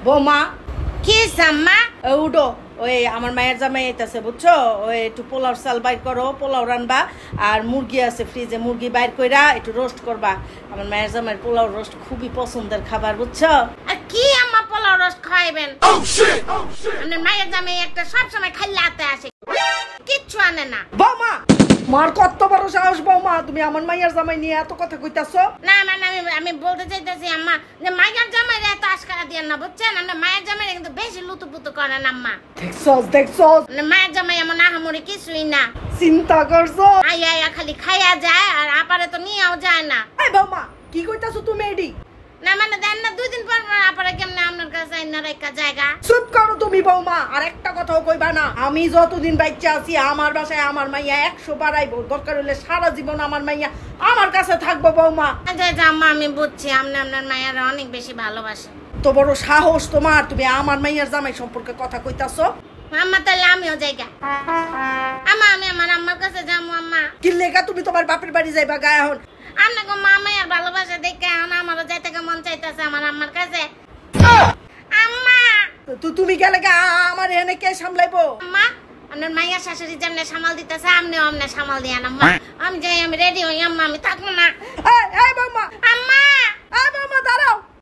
বৌমা কি জাম্মা? উঠো, ওই আমার মায়ের জামাই আইতাছে বুঝছো, ওই একটু পোলাও চাল বাইর করো, পোলাও রানবা। আর মুরগি আছে ফ্রিজে, মুরগি বাইর কইরা একটু রোস্ট করবা। আমার মায়ের জামাইয়ের পোলাও রোস্ট খুবই পছন্দের খাবার বুঝছো। আর কি আম্মা পোলাও রোস্ট খাইবেন? আপনার মায়ের জামাই একটা সবসময় খাইলাতে আসে, কিচ্ছু আনে না। বৌমা মার কত বড় সাহস বৌমা, তুমি আমার মায়ের জামাই নিয়ে এত কথা কইতাছো? না মানে আমি বলতে চাইতেছি আম্মা যে মায়ের জামাই এত আশকারা দিয়েন না বুঝছেন। আপনার মায়ের জামাই কিন্তু বেশি লুতুপুতু করেন আম্মা। দেখছস মায়ের জামাই এমন আহামরি কিছুই না। চিন্তা করছো? আইয়া খালি খাইয়া যায় আর আপারে তো নিয়েও যায় না। এই বৌমা কি কইতাছো তুমি এডি? না মানে দেন না, 2 দিন পর আপারে কেমনে আপনার কাছে আইনা রাখা জায়গা। চুপ করো তুমি বৌমা, আর একটা কথাও কইবা না। আমি যতদিন বাচ্চা আছি আমার বাসায় আমার মাইয়া 100 বাড়াইবো, দরকার হলে সারা জীবন আমার মাইয়া আমার কাছে থাকবো বৌমা। আচ্ছা আম্মা আমি বুঝছি আপনি আপনার মায়ের অনেক বেশি ভালোবাসেন। তো বড় সাহস তোমার, তুমি আমার মাইয়ার জামাই সম্পর্কে কথা কইতাছো? আম্মা তাহলে আমিও জায়গা। আম্মা আমি আমার আম্মার কাছে যাবো। আম্মা কি লেগা তুমি তোমার বাপের বাড়ি যাইবা গায়ে? এখন আপনাকে মামাই আর ভালোবাসা দেখে এখন আমারও যাইতে মন চাইতেছে আমার আম্মার কাছে। আম্মা তুমি গেলে আমার এনে কে সামলাইবো? আম্মা আপনার মাইয়া শাশুড়ি যেমনে সামাল দিতেছে আপনিও আমনে সামাল দিয়ান। আম্মা আমি যাই, আমি রেডি হই। আম্মা আমি থাকবো না। এই বৌমা আম্মা